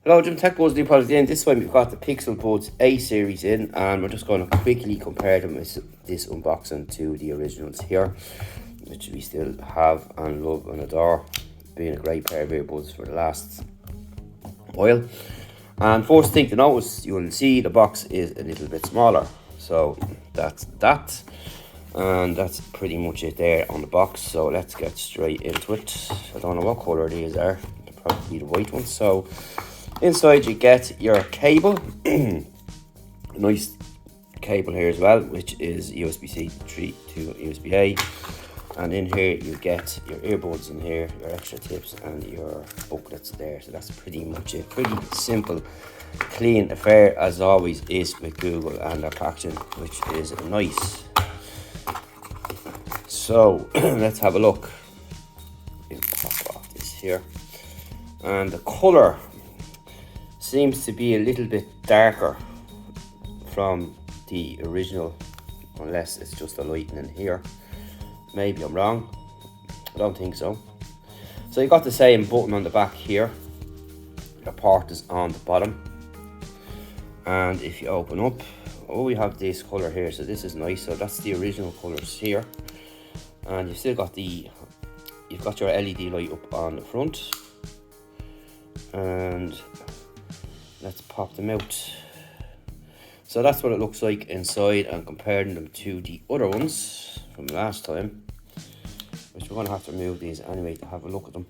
Hello, Jim Tech Buzz, new product in. This one we've got the Pixel Buds A series in, and we're just going to quickly compare them with this unboxing to the originals here, which we still have and love and adore, being a great pair of earbuds for the last while. And first thing to notice, you will see the box is a little bit smaller, so that's that, and that's pretty much it there on the box. So let's get straight into it. I don't know what colour these are, they'll probably be the white ones. So inside you get your cable, nice cable here as well, which is USB-C 3 to USB-A. And in here you get your earbuds in here, your extra tips and your booklets there. So that's pretty much it. Pretty simple, clean affair as always is with Google and their packaging, which is nice. So let's have a look. We'll pop off this here. And the colour seems to be a little bit darker from the original, unless it's just a lighting in here. Maybe I'm wrong, I don't think so. So you got the same button on the back here, the port is on the bottom, and if you open up, oh, we have this colour here, so this is nice. So that's the original colours here, and you've still got you've got your LED light up on the front. And let's pop them out. So that's what it looks like inside, and comparing them to the other ones from last time, which we're going to have to remove these anyway to have a look at them.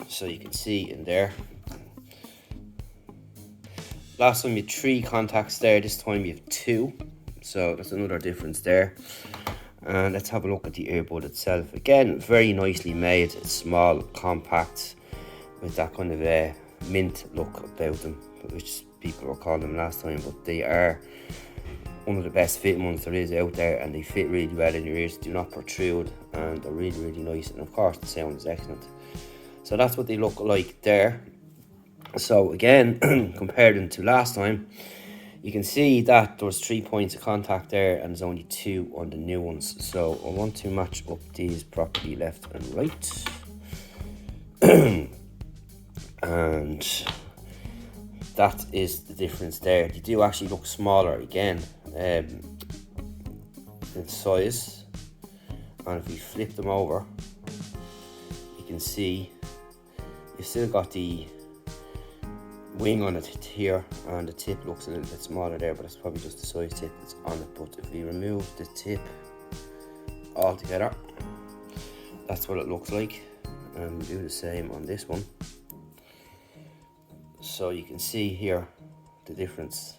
So you can see in there, last time you had 3 contacts there, this time you have 2, so that's another difference there. And let's have a look at the earbud itself. Again, very nicely made. It's small, compact, with that kind of a mint look about them, which people were calling them last time, but they are one of the best fitting ones there is out there, and they fit really well in your ears, do not protrude, and they're really nice, and of course the sound is excellent. So that's what they look like there. So again, compared them to last time, you can see that there was 3 points of contact there, and there's only 2 on the new ones. So I want to match up these properly, left and right. And that is the difference there. They do actually look smaller again in size, and if we flip them over, you can see you've still got the wing on it here, and the tip looks a little bit smaller there, but it's probably just the size tip that's on it. But if we remove the tip altogether, that's what it looks like, and we do the same on this one. So you can see here the difference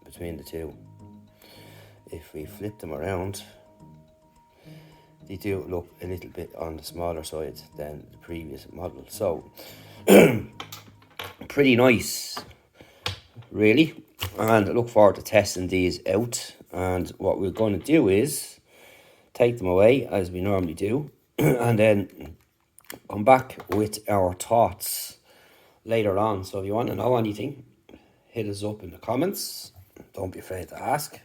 between the two. If we flip them around, they do look a little bit on the smaller side than the previous model. So pretty nice, really, and I look forward to testing these out. And what we're going to do is take them away as we normally do, and then come back with our thoughts later on. So if you want to know anything, hit us up in the comments, don't be afraid to ask.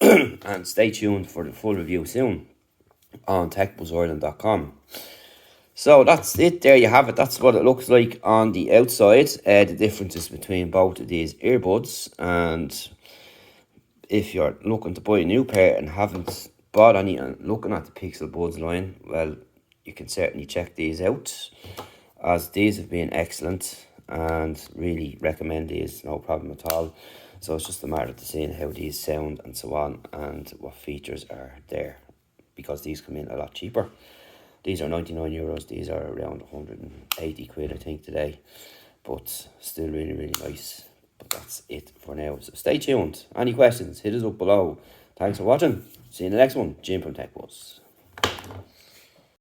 And stay tuned for the full review soon on techbuzzireland.com. So that's it, there you have it. That's what it looks like on the outside, the differences between both of these earbuds. And if you're looking to buy a new pair and haven't bought any and looking at the Pixel Buds line, well, you can certainly check these out, as these have been excellent, and really recommend these, no problem at all. So it's just a matter of seeing how these sound and so on, and what features are there, because these come in a lot cheaper. These are €99, these are around 180 quid I think today, but still really nice. But that's it for now, so stay tuned. Any questions, hit us up below. Thanks for watching, see you in the next one. Jim from Tech Buzz.